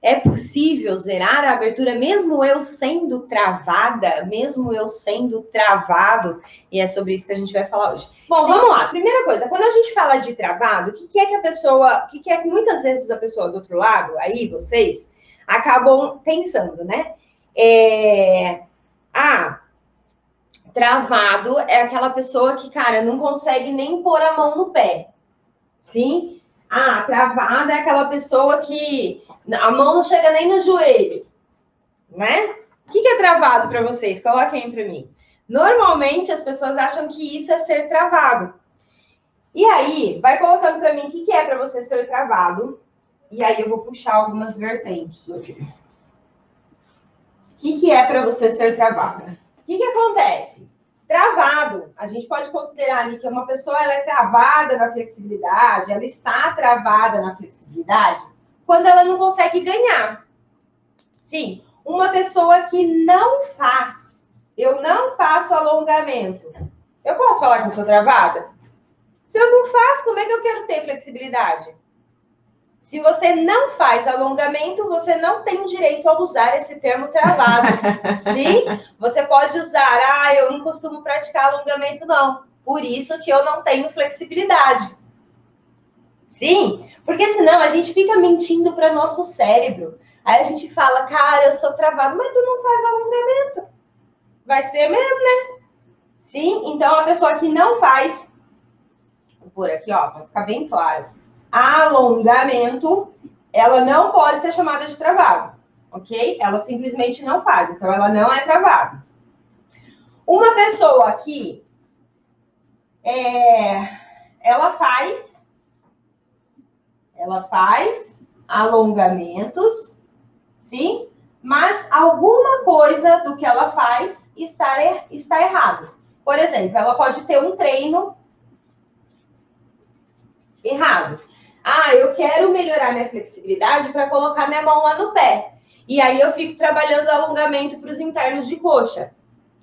É possível zerar a abertura mesmo eu sendo travada, mesmo eu sendo travado? E é sobre isso que a gente vai falar hoje. Bom, vamos lá. Primeira coisa, quando a gente fala de travado, o que é que a pessoa, o que é que muitas vezes a pessoa do outro lado, aí vocês, acabam pensando, né? Travado é aquela pessoa que, cara, não consegue nem pôr a mão no pé. Sim? Travada é aquela pessoa que a mão não chega nem no joelho, né? O que é travado para vocês? Coloquem aí para mim. Normalmente as pessoas acham que isso é ser travado. E aí, vai colocando para mim o que é para você ser travado. E aí eu vou puxar algumas vertentes aqui. O que é para você ser travado? O que acontece? Travado, a gente pode considerar ali que uma pessoa ela é travada na flexibilidade, ela está travada na flexibilidade quando ela não consegue ganhar. Sim, uma pessoa que não faz, eu não faço alongamento. Eu posso falar que eu sou travada? Se eu não faço, como é que eu quero ter flexibilidade? Se você não faz alongamento, você não tem direito a usar esse termo travado. Sim? Você pode usar, eu não costumo praticar alongamento, não. Por isso que eu não tenho flexibilidade. Sim? Porque senão a gente fica mentindo para nosso cérebro. Aí a gente fala, cara, eu sou travado, mas tu não faz alongamento. Vai ser mesmo, né? Sim? Então, a pessoa que não faz, por aqui, ó, para ficar bem claro, alongamento, ela não pode ser chamada de travado, ok? Ela simplesmente não faz, então ela não é travada. Uma pessoa que ela faz alongamentos, sim? Mas alguma coisa do que ela faz está errado. Por exemplo, ela pode ter um treino errado. Eu quero melhorar minha flexibilidade para colocar minha mão lá no pé. E aí eu fico trabalhando alongamento para os internos de coxa.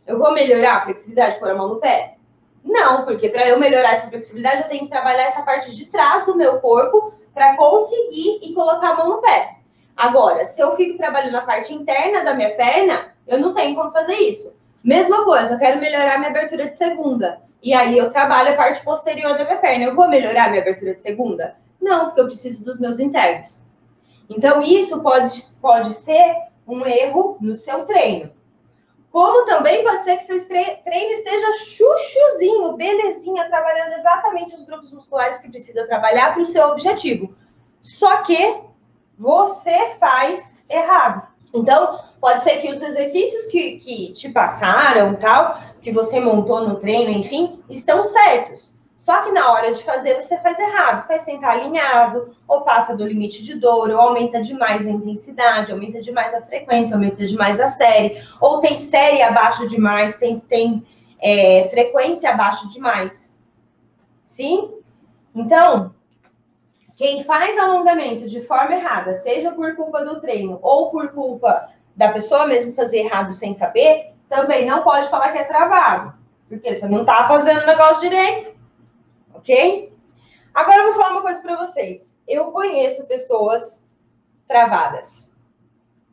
Eu vou melhorar a flexibilidade por a mão no pé? Não, porque para eu melhorar essa flexibilidade, eu tenho que trabalhar essa parte de trás do meu corpo para conseguir e colocar a mão no pé. Agora, se eu fico trabalhando a parte interna da minha perna, eu não tenho como fazer isso. Mesma coisa, eu quero melhorar minha abertura de segunda. E aí eu trabalho a parte posterior da minha perna. Eu vou melhorar minha abertura de segunda? Não, porque eu preciso dos meus internos. Então, isso pode ser um erro no seu treino. Como também pode ser que seu treino esteja chuchuzinho, belezinha, trabalhando exatamente os grupos musculares que precisa trabalhar para o seu objetivo. Só que você faz errado. Então, pode ser que os exercícios que te passaram, tal, que você montou no treino, enfim, estão certos. Só que na hora de fazer, você faz errado. Faz sentar alinhado, ou passa do limite de dor, ou aumenta demais a intensidade, aumenta demais a frequência, aumenta demais a série, ou tem série abaixo demais, tem frequência abaixo demais. Sim? Então, quem faz alongamento de forma errada, seja por culpa do treino ou por culpa da pessoa mesmo fazer errado sem saber, também não pode falar que é travado, porque você não está fazendo o negócio direito, ok? Agora eu vou falar uma coisa para vocês. Eu conheço pessoas travadas.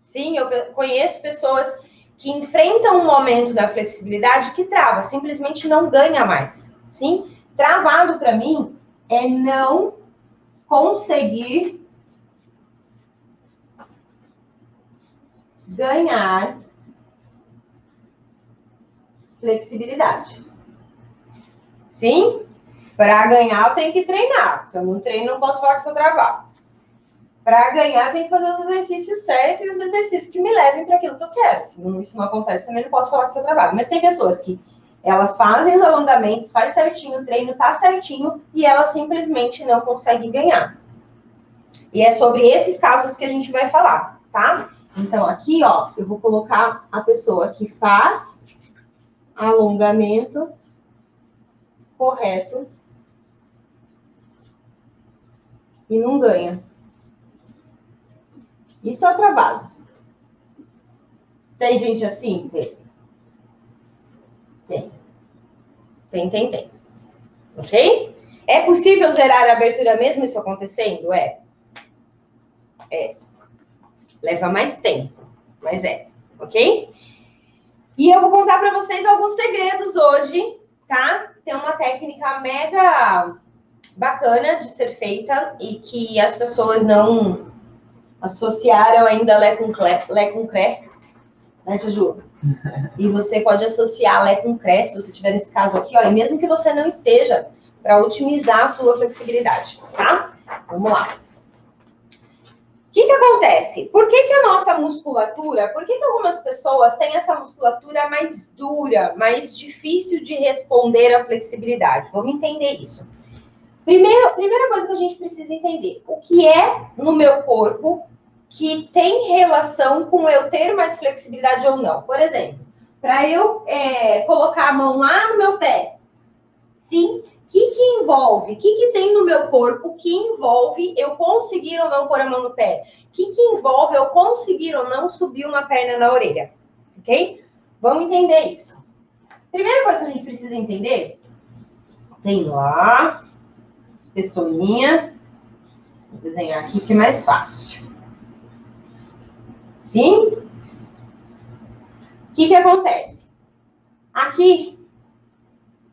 Sim, eu conheço pessoas que enfrentam um momento da flexibilidade que trava, simplesmente não ganha mais. Sim? Travado para mim é não conseguir ganhar flexibilidade. Sim? Para ganhar, eu tenho que treinar. Se eu não treino, não posso falar que sou travado. Para ganhar, eu tenho que fazer os exercícios certos e os exercícios que me levem para aquilo que eu quero. Se isso não acontece, também não posso falar que sou travado. Mas tem pessoas que elas fazem os alongamentos, faz certinho, o treino tá certinho e elas simplesmente não conseguem ganhar. E é sobre esses casos que a gente vai falar, tá? Então, aqui, ó, eu vou colocar a pessoa que faz alongamento correto e não ganha. Isso é trabalho. Tem gente assim? Tem. Ok? É possível zerar a abertura mesmo isso acontecendo? É. Leva mais tempo, mas ok? E eu vou contar para vocês alguns segredos hoje, tá? Tem uma técnica mega bacana de ser feita e que as pessoas não associaram ainda Lé com Cré, né, Juju? E você pode associar Lé com Cré, se você tiver nesse caso aqui, olha, mesmo que você não esteja, para otimizar a sua flexibilidade, tá? Vamos lá. O que acontece? Por que a nossa musculatura, por que algumas pessoas têm essa musculatura mais dura, mais difícil de responder à flexibilidade? Vamos entender isso. Primeira coisa que a gente precisa entender, o que é no meu corpo que tem relação com eu ter mais flexibilidade ou não. Por exemplo, para eu colocar a mão lá no meu pé, sim, o que envolve? O que tem no meu corpo que envolve eu conseguir ou não pôr a mão no pé? O que envolve eu conseguir ou não subir uma perna na orelha? Ok? Vamos entender isso. Primeira coisa que a gente precisa entender, tem lá, pessoinha, vou desenhar aqui que é mais fácil. Sim? O que acontece? Aqui,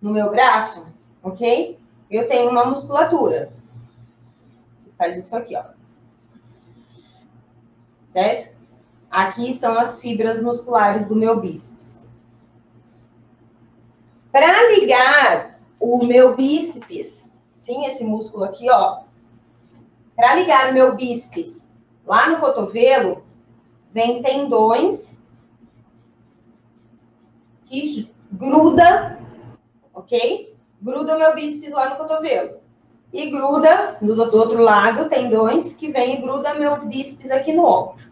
no meu braço, ok? Eu tenho uma musculatura. Faz isso aqui, ó. Certo? Aqui são as fibras musculares do meu bíceps. Para ligar o meu bíceps, sim, esse músculo aqui, ó. Para ligar o meu bíceps lá no cotovelo, vem tendões que gruda, ok? Gruda o meu bíceps lá no cotovelo. E gruda, do outro lado, tendões que vem e gruda meu bíceps aqui no ombro.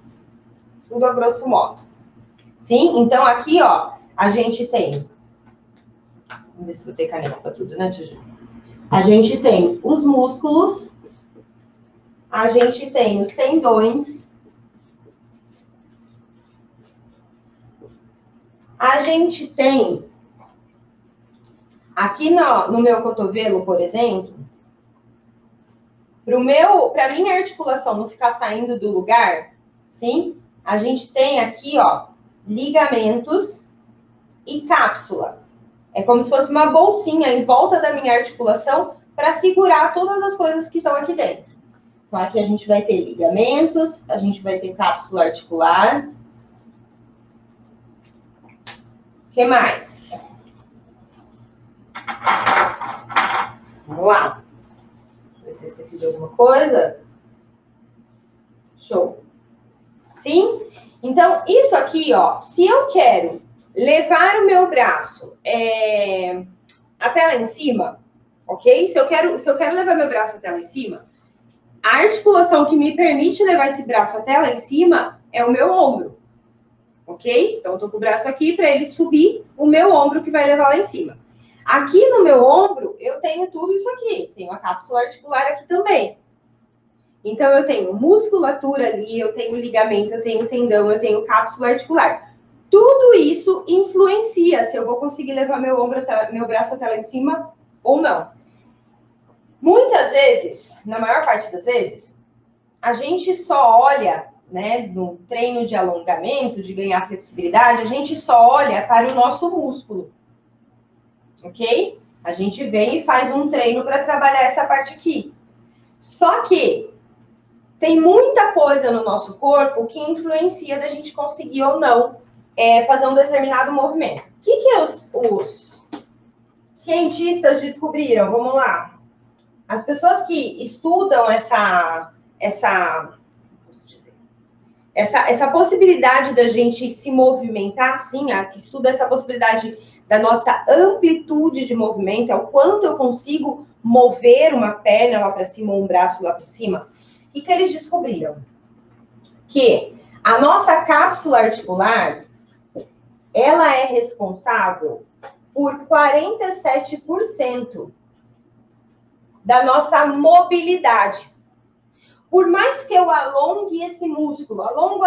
Tudo a grosso modo. Sim? Então, aqui, ó, a gente tem... Vamos ver se vou ter caneta para tudo, né, Tia Ju? A gente tem os músculos, a gente tem os tendões, a gente tem... Aqui no meu cotovelo, por exemplo, para minha articulação não ficar saindo do lugar, sim? A gente tem aqui, ó, ligamentos e cápsula. É como se fosse uma bolsinha em volta da minha articulação para segurar todas as coisas que estão aqui dentro. Então, aqui a gente vai ter ligamentos, a gente vai ter cápsula articular. O que mais? Vamos lá. Ver se eu esqueci de alguma coisa. Show. Sim? Então, isso aqui, ó, se eu quero levar o meu braço até lá em cima, ok? Se eu quero levar meu braço até lá em cima, a articulação que me permite levar esse braço até lá em cima é o meu ombro, ok? Então, eu tô com o braço aqui para ele subir o meu ombro que vai levar lá em cima. Aqui no meu ombro, eu tenho tudo isso aqui. Tenho a cápsula articular aqui também. Então, eu tenho musculatura ali, eu tenho ligamento, eu tenho tendão, eu tenho cápsula articular. Tudo isso influencia se eu vou conseguir levar meu braço até lá em cima ou não. Muitas vezes, na maior parte das vezes, a gente só olha, né, no treino de alongamento, de ganhar flexibilidade, a gente só olha para o nosso músculo. Ok? A gente vem e faz um treino para trabalhar essa parte aqui. Só que tem muita coisa no nosso corpo que influencia da gente conseguir ou não fazer um determinado movimento. O que os cientistas descobriram? Vamos lá. As pessoas que estudam essa possibilidade da gente se movimentar, sim, que estuda essa possibilidade da nossa amplitude de movimento, é o quanto eu consigo mover uma perna lá para cima ou um braço lá para cima. O que eles descobriram? Que a nossa cápsula articular, ela é responsável por 47% da nossa mobilidade. Por mais que eu alongue esse músculo, alongo,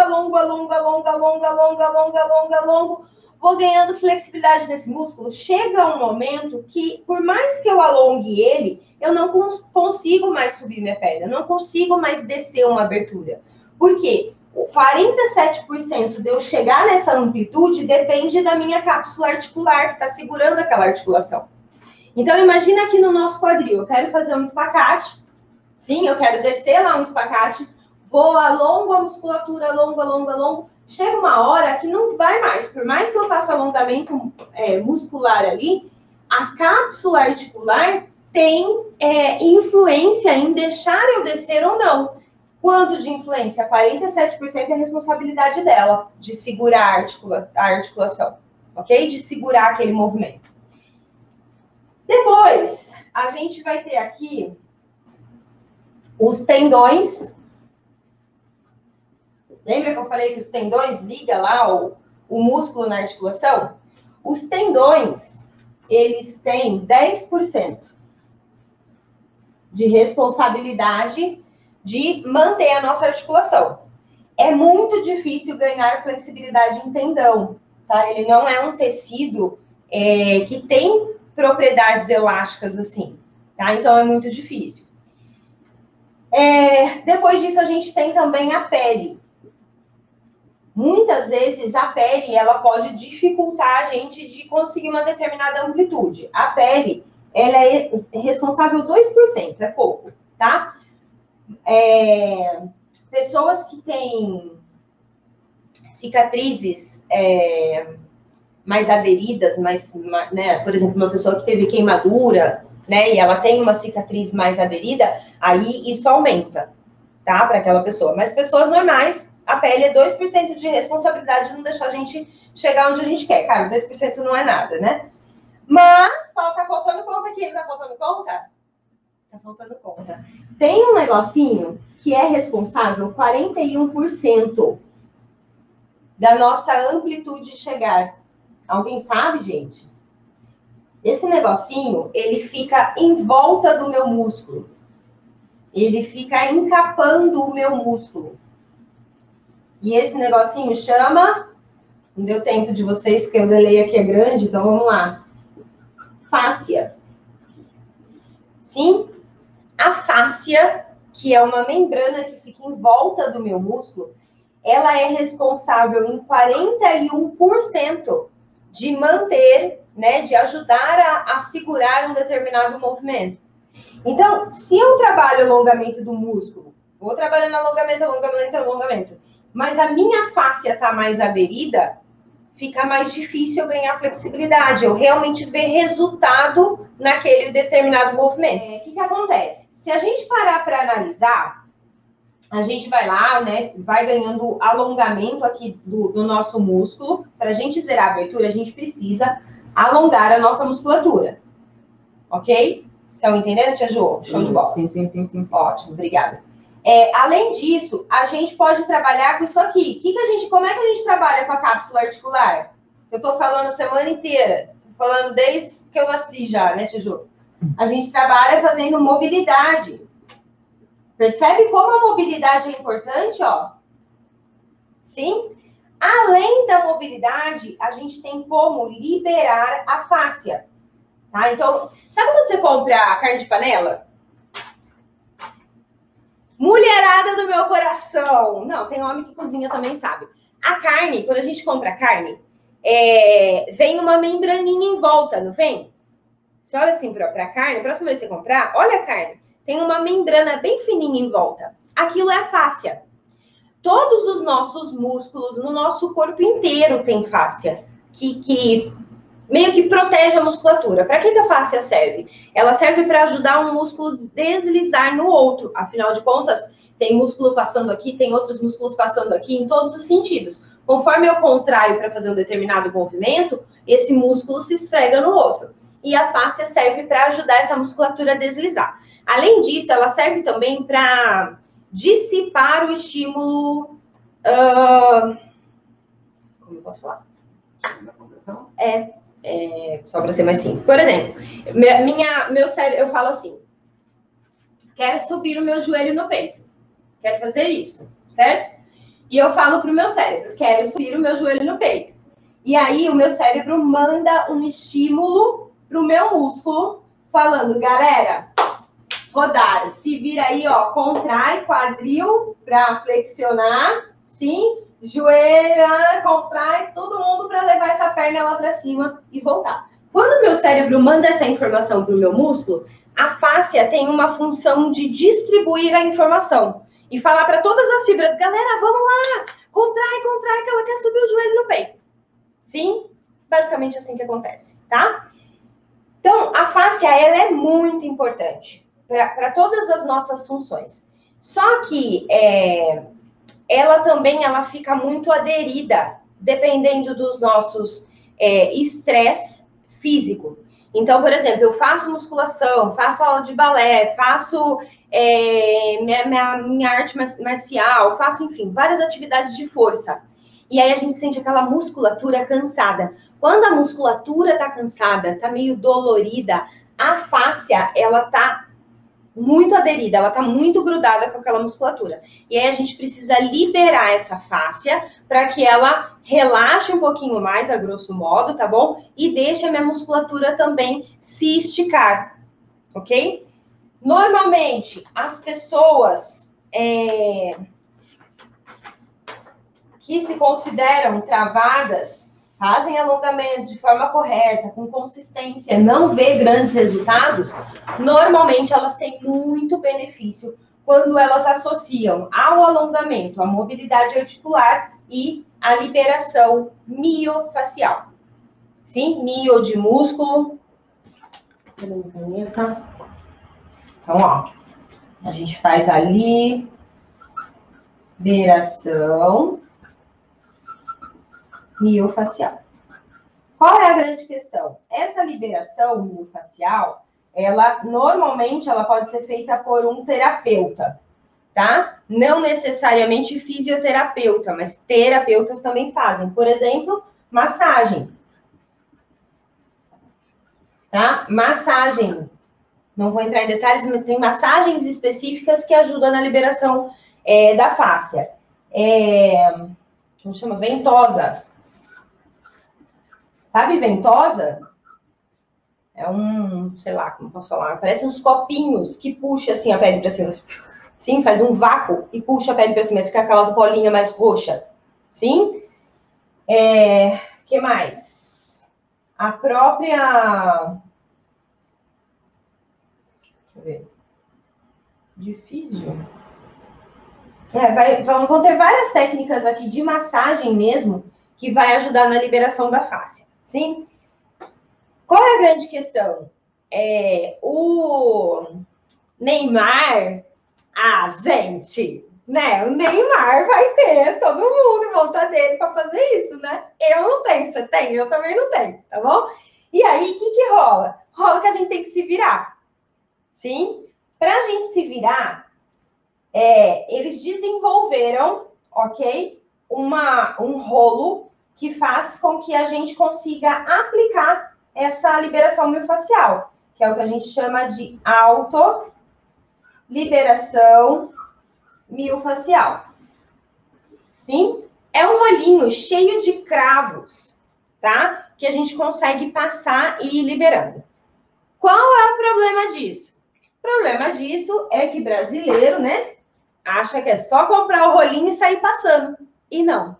vou ganhando flexibilidade desse músculo, chega um momento que, por mais que eu alongue ele, eu não consigo mais subir minha perna, não consigo mais descer uma abertura. Por quê? O 47% de eu chegar nessa amplitude depende da minha cápsula articular, que está segurando aquela articulação. Então, imagina aqui no nosso quadril, eu quero fazer um espacate, sim, eu quero descer lá um espacate, vou, alongo a musculatura, alongo. Chega uma hora que não vai mais, por mais que eu faça alongamento muscular ali, a cápsula articular tem influência em deixar eu descer ou não. Quanto de influência? 47% é responsabilidade dela, de segurar a articulação, ok? De segurar aquele movimento. Depois, a gente vai ter aqui os tendões. Lembra que eu falei que os tendões ligam lá o músculo na articulação? Os tendões, eles têm 10% de responsabilidade de manter a nossa articulação. É muito difícil ganhar flexibilidade em tendão, tá? Ele não é um tecido que tem propriedades elásticas assim, tá? Então, é muito difícil. Depois disso, a gente tem também a pele. Muitas vezes, a pele, ela pode dificultar a gente de conseguir uma determinada amplitude. A pele, ela é responsável 2%, é pouco, tá? Pessoas que têm cicatrizes mais aderidas, né, por exemplo, uma pessoa que teve queimadura, né, e ela tem uma cicatriz mais aderida, aí isso aumenta, tá, para aquela pessoa. Mas pessoas normais, a pele é 2% de responsabilidade de não deixar a gente chegar onde a gente quer. Cara, 2% não é nada, né? Mas, tá faltando conta aqui, não tá faltando conta? Tá faltando conta. Tem um negocinho que é responsável 41% da nossa amplitude de chegar. Alguém sabe, gente? Esse negocinho, ele fica em volta do meu músculo. Ele fica encapando o meu músculo. E esse negocinho chama... Não deu tempo de vocês, porque o delay aqui é grande, então vamos lá. Fáscia. Sim? A fáscia, que é uma membrana que fica em volta do meu músculo, ela é responsável em 41% de manter, né, de ajudar a segurar um determinado movimento. Então, se eu trabalho alongamento do músculo, vou trabalhando alongamento, mas a minha fáscia está mais aderida, fica mais difícil eu ganhar flexibilidade, eu realmente ver resultado naquele determinado movimento. O que acontece? Se a gente parar para analisar, a gente vai lá, né, vai ganhando alongamento aqui do nosso músculo. Para a gente zerar a abertura, a gente precisa alongar a nossa musculatura. Ok? Estão entendendo, Tia Ju? Show de bola. Sim. Ótimo, obrigada. Além disso, a gente pode trabalhar com isso aqui. Como é que a gente trabalha com a cápsula articular? Eu estou falando a semana inteira. Estou falando desde que eu nasci já, né, Tia Ju? A gente trabalha fazendo mobilidade. Percebe como a mobilidade é importante, ó? Sim? Além da mobilidade, a gente tem como liberar a fáscia. Tá? Então, sabe quando você compra carne de panela? Mulherada do meu coração. Não, tem homem que cozinha também, sabe. A carne, quando a gente compra carne, vem uma membraninha em volta, não vem? Você olha assim para a carne, a próxima vez que você comprar, olha a carne. Tem uma membrana bem fininha em volta. Aquilo é a fáscia. Todos os nossos músculos, no nosso corpo inteiro tem fáscia, que meio que protege a musculatura. Para que a fáscia serve? Ela serve para ajudar um músculo a deslizar no outro. Afinal de contas, tem músculo passando aqui, tem outros músculos passando aqui, em todos os sentidos. Conforme eu contraio para fazer um determinado movimento, esse músculo se esfrega no outro. E a fáscia serve para ajudar essa musculatura a deslizar. Além disso, ela serve também para dissipar o estímulo... como eu posso falar? Só para ser mais simples. Por exemplo, meu cérebro, eu falo assim, quero subir o meu joelho no peito. Quero fazer isso, certo? E eu falo para o meu cérebro, quero subir o meu joelho no peito. E aí o meu cérebro manda um estímulo para o meu músculo, falando, galera, rodar, se vira aí, ó, contrai quadril para flexionar Sim, joelho, contrai todo mundo para levar essa perna lá para cima e voltar. Quando o meu cérebro manda essa informação para o meu músculo, a fáscia tem uma função de distribuir a informação e falar para todas as fibras, galera, vamos lá, contrai, contrai, que ela quer subir o joelho no peito. Sim, basicamente assim que acontece, tá? Então, a fáscia, ela é muito importante para todas as nossas funções. Só que ela também fica muito aderida, dependendo dos nossos estresse físico. Então, por exemplo, eu faço musculação, faço aula de balé, faço minha arte marcial, faço, enfim, várias atividades de força. E aí a gente sente aquela musculatura cansada. Quando a musculatura está cansada, está meio dolorida, a fáscia, ela está muito aderida, ela está muito grudada com aquela musculatura. E aí a gente precisa liberar essa fáscia para que ela relaxe um pouquinho mais, a grosso modo, tá bom? E deixe a minha musculatura também se esticar, ok? Normalmente, as pessoas que se consideram travadas fazem alongamento de forma correta, com consistência, não vê grandes resultados, normalmente elas têm muito benefício quando elas associam ao alongamento a mobilidade articular e a liberação miofacial. Sim, mio de músculo. Então, ó, a gente faz ali, liberação miofacial. Qual é a grande questão? Essa liberação miofacial, normalmente ela pode ser feita por um terapeuta, tá? Não necessariamente fisioterapeuta, mas terapeutas também fazem. Por exemplo, massagem. Tá? Massagem. Não vou entrar em detalhes, mas tem massagens específicas que ajudam na liberação da fáscia. Como chama? Ventosa. Sabe ventosa? É sei lá, como posso falar? Parece uns copinhos que puxa assim a pele para cima. Sim, faz um vácuo e puxa a pele para cima. Fica aquelas bolinhas mais roxas. Sim? Que mais? A própria... Deixa eu ver. Difícil. Vão ter várias técnicas aqui de massagem mesmo que vai ajudar na liberação da fáscia. Sim? Qual é a grande questão? O Neymar, gente, né? O Neymar vai ter todo mundo em volta dele para fazer isso, né? Eu não tenho, você tem? Eu também não tenho, tá bom? E aí, o que rola? Rola que a gente tem que se virar. Sim? Para a gente se virar, eles desenvolveram, ok? Um rolo que faz com que a gente consiga aplicar essa liberação miofacial, que é o que a gente chama de autoliberação miofacial. Sim? É um rolinho cheio de cravos, tá? Que a gente consegue passar e ir liberando. Qual é o problema disso? O problema disso é que brasileiro, né, acha que é só comprar o rolinho e sair passando. E não.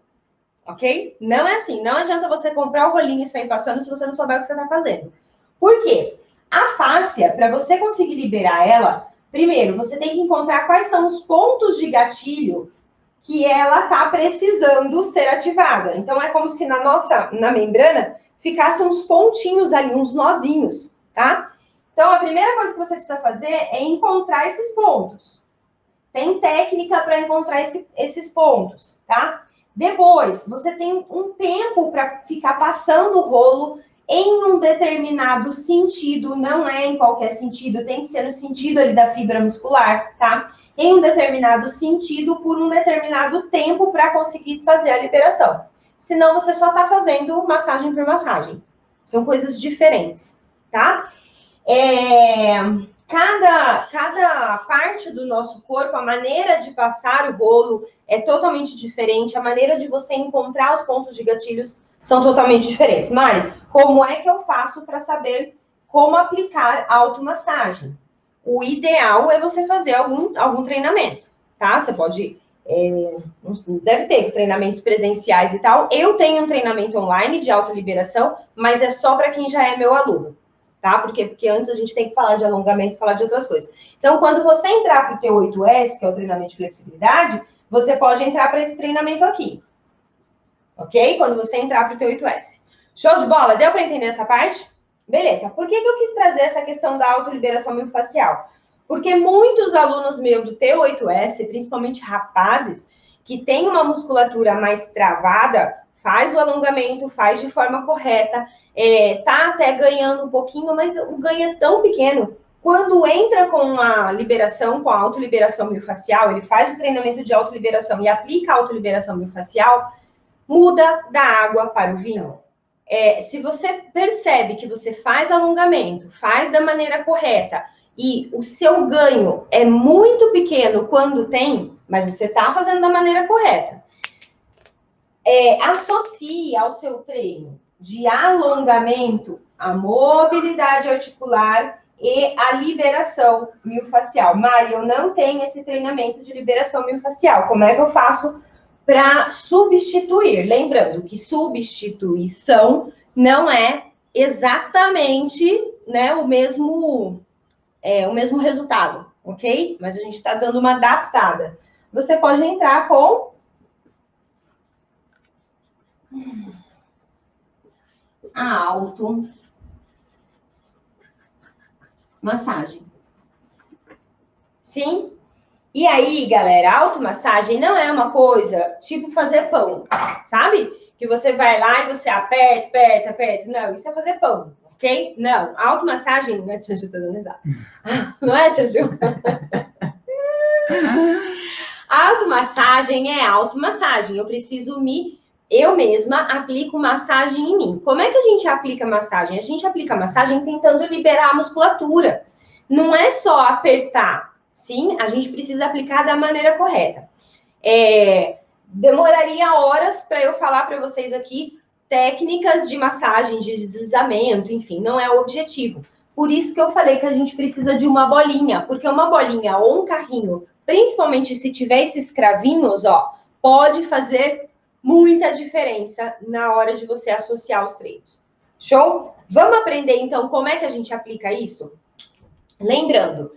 Ok? Não é assim. Não adianta você comprar o rolinho e sair passando se você não souber o que você está fazendo. Por quê? A fáscia, para você conseguir liberar ela, primeiro, você tem que encontrar quais são os pontos de gatilho que ela está precisando ser ativada. Então, é como se na membrana, ficassem uns pontinhos ali, uns nozinhos, tá? Então, a primeira coisa que você precisa fazer é encontrar esses pontos. Tem técnica para encontrar esses pontos, tá? Depois, você tem um tempo para ficar passando o rolo em um determinado sentido, não é em qualquer sentido, tem que ser no sentido ali da fibra muscular, tá? Em um determinado sentido, por um determinado tempo para conseguir fazer a liberação. Senão, você só está fazendo massagem por massagem. São coisas diferentes, tá? Cada parte do nosso corpo, a maneira de passar o rolo é totalmente diferente, a maneira de você encontrar os pontos de gatilhos são totalmente diferentes. Mari, como é que eu faço para saber como aplicar automassagem? O ideal é você fazer algum treinamento, tá? Você pode Deve ter treinamentos presenciais e tal. Eu tenho um treinamento online de autoliberação, mas é só para quem já é meu aluno, tá? Porque antes a gente tem que falar de alongamento, falar de outras coisas. Então, quando você entrar para o T8S, que é o treinamento de flexibilidade, você pode entrar para esse treinamento aqui, ok? Quando você entrar para o T8S. Show de bola? Deu para entender essa parte? Beleza. Por que eu quis trazer essa questão da autoliberação miofascial? Porque muitos alunos meus do T8S, principalmente rapazes, que têm uma musculatura mais travada, faz o alongamento, faz de forma correta, tá até ganhando um pouquinho, mas o ganho é tão pequeno. Quando entra com a liberação, com a autoliberação miofascial, ele faz o treinamento de autoliberação e aplica a autoliberação miofascial, muda da água para o vinho. Se você percebe que você faz alongamento, faz da maneira correta, e o seu ganho é muito pequeno quando tem, mas você está fazendo da maneira correta, associe ao seu treino de alongamento a mobilidade articular e a liberação miofascial. Mari, eu não tenho esse treinamento de liberação miofascial. Como é que eu faço para substituir? Lembrando que substituição não é exatamente, né, o mesmo resultado, ok? Mas a gente está dando uma adaptada. Você pode entrar com a automassagem. Sim? E aí, galera, a automassagem não é uma coisa tipo fazer pão, sabe? Que você vai lá e você aperta, aperta, aperta. Não, isso é fazer pão, ok? Não, a automassagem... Não é, Tia Ju, tá dando risada. Não é, Tia Ju? A automassagem é automassagem. Eu mesma aplico massagem em mim. Como é que a gente aplica massagem? A gente aplica massagem tentando liberar a musculatura. Não é só apertar, sim? A gente precisa aplicar da maneira correta. Demoraria horas para eu falar para vocês aqui técnicas de massagem, de deslizamento, enfim, não é o objetivo. Por isso que eu falei que a gente precisa de uma bolinha, porque uma bolinha ou um carrinho, principalmente se tiver esses cravinhos, ó, pode fazer muita diferença na hora de você associar os treinos. Show? Vamos aprender, então, como é que a gente aplica isso? Lembrando,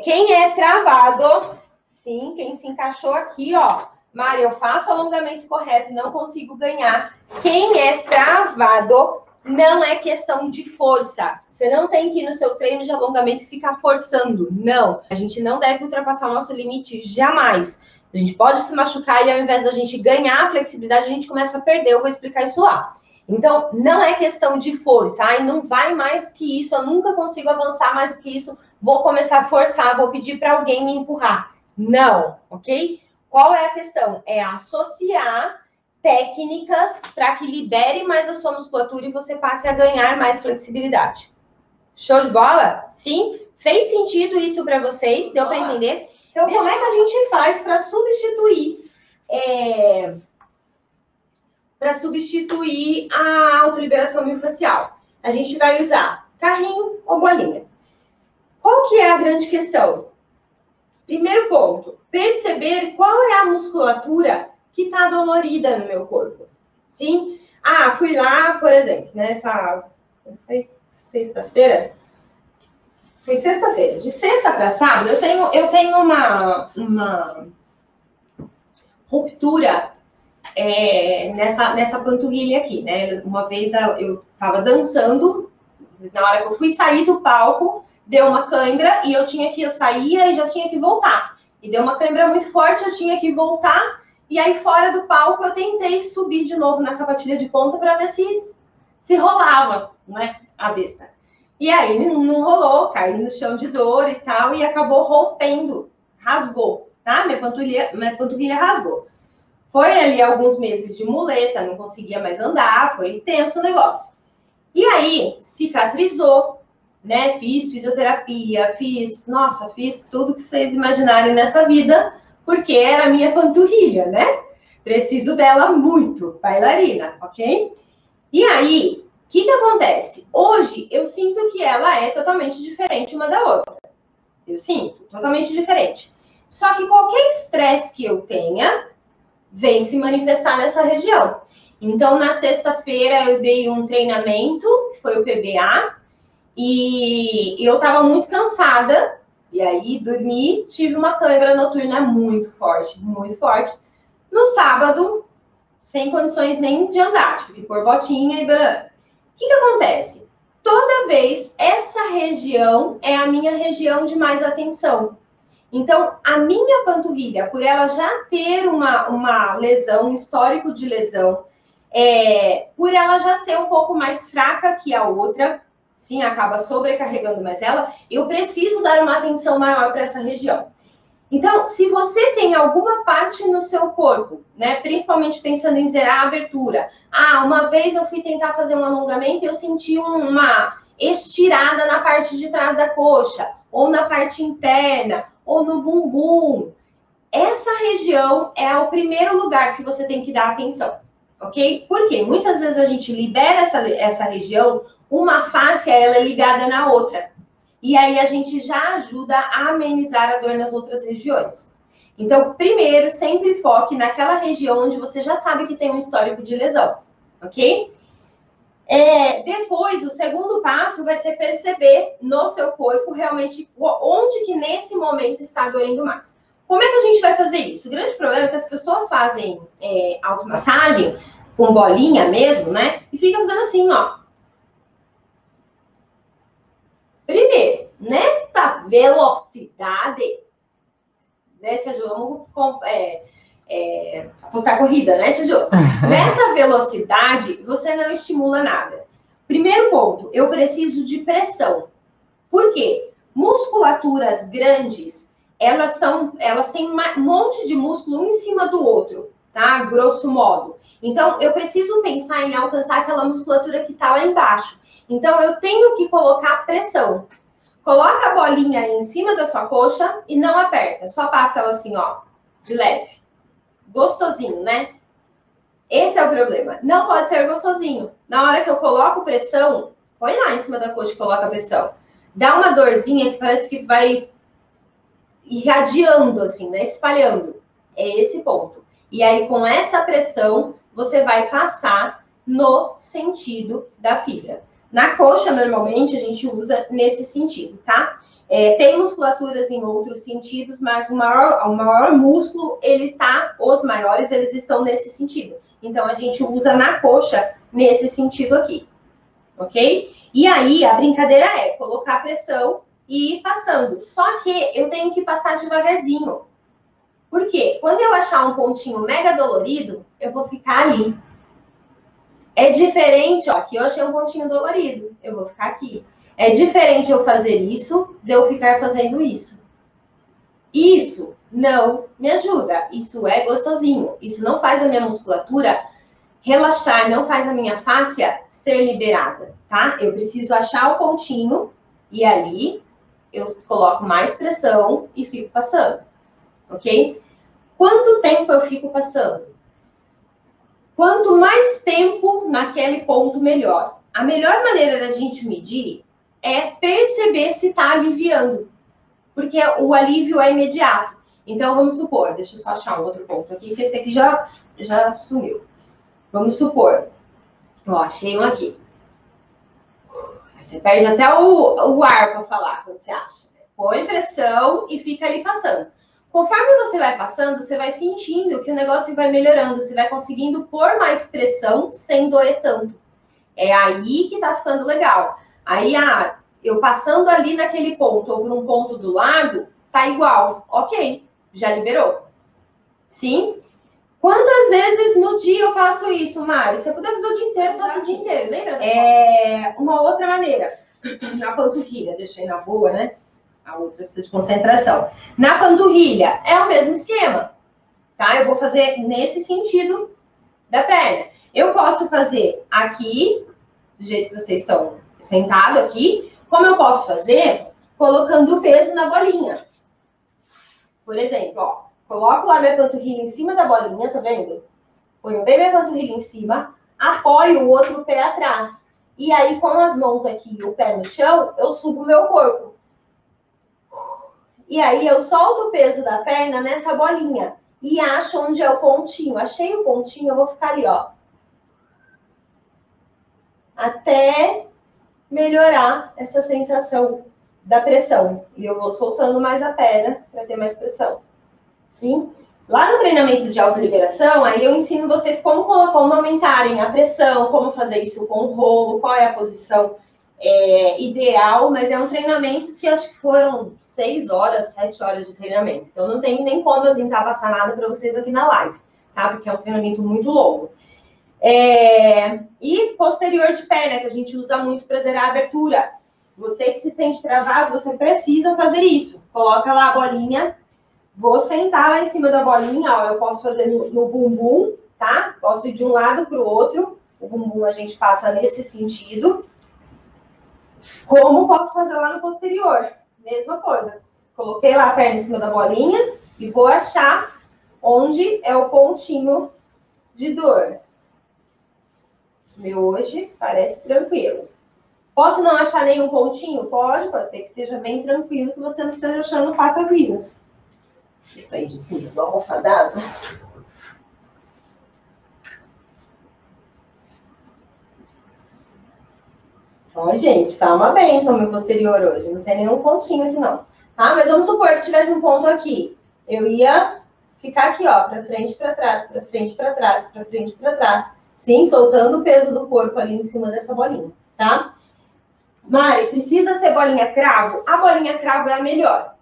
quem é travado, sim, quem se encaixou aqui, ó, Mari, eu faço alongamento correto, não consigo ganhar. Quem é travado, não é questão de força. Você não tem que ir no seu treino de alongamento e ficar forçando. Não, a gente não deve ultrapassar o nosso limite jamais. A gente pode se machucar e ao invés da gente ganhar a flexibilidade, a gente começa a perder. Eu vou explicar isso lá. Então, não é questão de força. Ai, não vai mais do que isso, eu nunca consigo avançar mais do que isso. Vou começar a forçar, vou pedir para alguém me empurrar. Não, ok? Qual é a questão? É associar técnicas para que libere mais a sua musculatura e você passe a ganhar mais flexibilidade. Show de bola? Sim? Fez sentido isso para vocês? Deu para entender? Então, como é que a gente faz para substituir a autoliberação miofascial? A gente vai usar carrinho ou bolinha. Qual que é a grande questão? Primeiro ponto, perceber qual é a musculatura que está dolorida no meu corpo. Sim? Fui lá, por exemplo, foi sexta-feira? Foi sexta-feira. De sexta para sábado, eu tenho uma ruptura nessa panturrilha aqui, né? Uma vez eu estava dançando, na hora que eu fui sair do palco, deu uma cãibra e eu saía e já tinha que voltar. E deu uma cãibra muito forte, eu tinha que voltar. E aí, fora do palco, eu tentei subir de novo na sapatilha de ponta para ver se rolava, né? A besta. E aí, não rolou, caí no chão de dor e tal, e acabou rompendo, rasgou, tá? Minha panturrilha rasgou. Foi ali alguns meses de muleta, não conseguia mais andar, foi intenso o negócio. E aí, cicatrizou, né? Fiz fisioterapia, fiz tudo que vocês imaginarem nessa vida, porque era a minha panturrilha, né? Preciso dela muito, bailarina, ok? E aí, o que acontece? Hoje, eu sinto que ela é totalmente diferente uma da outra. Eu sinto, totalmente diferente. Só que qualquer estresse que eu tenha, vem se manifestar nessa região. Então, na sexta-feira, eu dei um treinamento, que foi o PBA, e eu estava muito cansada, e aí dormi, tive uma cãibra noturna muito forte, muito forte. No sábado, sem condições nem de andar, tive que pôr botinha e blá. O que acontece? Toda vez, essa região é a minha região de mais atenção. Então, a minha panturrilha, por ela já ter uma lesão, um histórico de lesão, por ela já ser um pouco mais fraca que a outra, sim, acaba sobrecarregando mais ela, eu preciso dar uma atenção maior para essa região. Então, se você tem alguma parte no seu corpo, né, principalmente pensando em zerar a abertura, uma vez eu fui tentar fazer um alongamento e eu senti uma estirada na parte de trás da coxa, ou na parte interna, ou no bumbum. Essa região é o primeiro lugar que você tem que dar atenção, ok? Porque muitas vezes a gente libera essa região, uma face ela é ligada na outra. E aí a gente já ajuda a amenizar a dor nas outras regiões. Então, primeiro, sempre foque naquela região onde você já sabe que tem um histórico de lesão, ok? Depois, o segundo passo vai ser perceber no seu corpo realmente onde que nesse momento está doendo mais. Como é que a gente vai fazer isso? O grande problema é que as pessoas fazem automassagem com bolinha mesmo, né? E ficam fazendo assim, ó. Primeiro, nesta velocidade, né, Tia Ju? Vamos apostar corrida, né, Tia Ju? Nessa velocidade, você não estimula nada. Primeiro ponto, eu preciso de pressão. Por quê? Musculaturas grandes, elas têm um monte de músculo um em cima do outro, tá? Grosso modo. Então, eu preciso pensar em alcançar aquela musculatura que está lá embaixo. Então, eu tenho que colocar pressão. Coloca a bolinha aí em cima da sua coxa e não aperta. Só passa ela assim, ó, de leve. Gostosinho, né? Esse é o problema. Não pode ser gostosinho. Na hora que eu coloco pressão, põe lá em cima da coxa e coloca a pressão. Dá uma dorzinha que parece que vai irradiando, assim, né? Espalhando. É esse ponto. E aí, com essa pressão, você vai passar no sentido da fibra. Na coxa, normalmente, a gente usa nesse sentido, tá? Tem musculaturas em outros sentidos, mas o maior músculo, os maiores, eles estão nesse sentido. Então, a gente usa na coxa nesse sentido aqui, ok? E aí, a brincadeira é colocar pressão e ir passando. Só que eu tenho que passar devagarzinho. Por quê? Quando eu achar um pontinho mega dolorido, eu vou ficar ali. É diferente, ó, aqui eu achei um pontinho dolorido, eu vou ficar aqui. É diferente eu fazer isso, de eu ficar fazendo isso. Isso não me ajuda, isso é gostosinho. Isso não faz a minha musculatura relaxar, não faz a minha fáscia ser liberada, tá? Eu preciso achar o pontinho e ali eu coloco mais pressão e fico passando, ok? Quanto tempo eu fico passando? Quanto mais tempo naquele ponto, melhor. A melhor maneira da gente medir é perceber se está aliviando. Porque o alívio é imediato. Então, vamos supor, deixa eu só achar um outro ponto aqui, que esse aqui já sumiu. Vamos supor, ó, achei um aqui. Você perde até o ar para falar, quando você acha. Põe pressão e fica ali passando. Conforme você vai passando, você vai sentindo que o negócio vai melhorando, você vai conseguindo pôr mais pressão sem doer tanto. É aí que tá ficando legal. Aí, eu passando ali naquele ponto ou por um ponto do lado, tá igual. Ok, já liberou. Sim? Quantas vezes no dia eu faço isso, Mari? Se eu puder fazer o dia inteiro, eu faço o dia inteiro. Lembra? Uma outra maneira. Na panturrilha, deixei na boa, né? A outra precisa de concentração. Na panturrilha, é o mesmo esquema, tá? Eu vou fazer nesse sentido da perna. Eu posso fazer aqui, do jeito que vocês estão sentados aqui, como eu posso fazer colocando o peso na bolinha. Por exemplo, ó, coloco lá minha panturrilha em cima da bolinha, tá vendo? Ponho bem minha panturrilha em cima, apoio o outro pé atrás. E aí, com as mãos aqui e o pé no chão, eu subo o meu corpo. E aí eu solto o peso da perna nessa bolinha e acho onde é o pontinho. Achei o pontinho, eu vou ficar ali, ó. Até melhorar essa sensação da pressão. E eu vou soltando mais a perna para ter mais pressão. Sim? Lá no treinamento de autoliberação, aí eu ensino vocês como aumentarem a pressão, como fazer isso com o rolo, qual é a posição ideal, mas é um treinamento que acho que foram 6 horas, 7 horas de treinamento. Então não tem nem como eu tentar passar nada para vocês aqui na live, tá? Porque é um treinamento muito longo. E posterior de perna, que a gente usa muito para zerar a abertura. Você que se sente travado, você precisa fazer isso. Coloca lá a bolinha. Vou sentar lá em cima da bolinha, ó, eu posso fazer no bumbum, tá? Posso ir de um lado para o outro. O bumbum a gente passa nesse sentido. Como posso fazer lá no posterior? Mesma coisa. Coloquei lá a perna em cima da bolinha e vou achar onde é o pontinho de dor. Meu hoje parece tranquilo. Posso não achar nenhum pontinho? Pode ser que esteja bem tranquilo, que você não esteja achando patavinas. Deixa eu sair de cima do almofadado. Ó, gente, tá uma bênção meu posterior hoje. Não tem nenhum pontinho aqui, não. Tá? Mas vamos supor que tivesse um ponto aqui. Eu ia ficar aqui, ó, pra frente, pra trás, pra frente, pra trás, pra frente, pra trás. Sim, soltando o peso do corpo ali em cima dessa bolinha, tá? Mari, precisa ser bolinha cravo? A bolinha cravo é a melhor.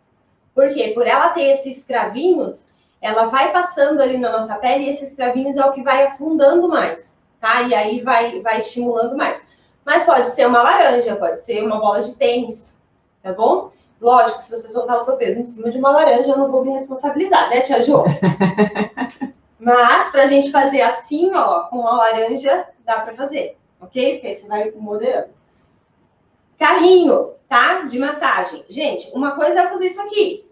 Por quê? Por ela ter esses cravinhos, ela vai passando ali na nossa pele e esses cravinhos é o que vai afundando mais, tá? E aí vai estimulando mais. Mas pode ser uma laranja, pode ser uma bola de tênis, tá bom? Lógico, se você soltar o seu peso em cima de uma laranja, eu não vou me responsabilizar, né, tia Jo? Mas pra gente fazer assim, ó, com a laranja, dá pra fazer, ok? Porque aí você vai moderando. Carrinho, tá? De massagem. Gente, uma coisa é fazer isso aqui.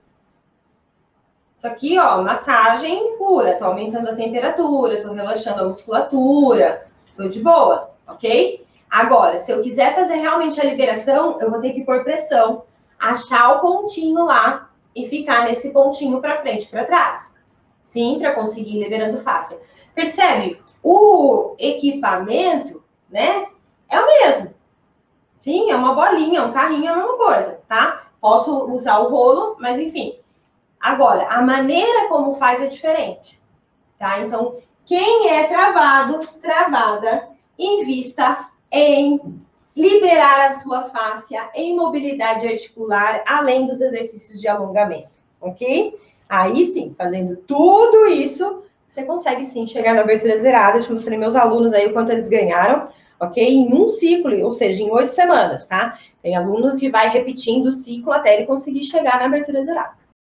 Isso aqui, ó, massagem pura. Tô aumentando a temperatura, tô relaxando a musculatura. Tô de boa, ok? Agora, se eu quiser fazer realmente a liberação, eu vou ter que pôr pressão, achar o pontinho lá e ficar nesse pontinho pra frente e pra trás. Sim, pra conseguir ir liberando fácil. Percebe? O equipamento, né, é o mesmo. Sim, é uma bolinha, um carrinho, é a mesma coisa, tá? Posso usar o rolo, mas enfim. Agora, a maneira como faz é diferente, tá? Então, quem é travado, travada, invista em liberar a sua fáscia, em mobilidade articular, além dos exercícios de alongamento, ok? Aí sim, fazendo tudo isso, você consegue sim chegar na abertura zerada. Eu te mostrei meus alunos aí o quanto eles ganharam, ok? Em um ciclo, ou seja, em 8 semanas, tá? Tem aluno que vai repetindo o ciclo até ele conseguir chegar na abertura zerada.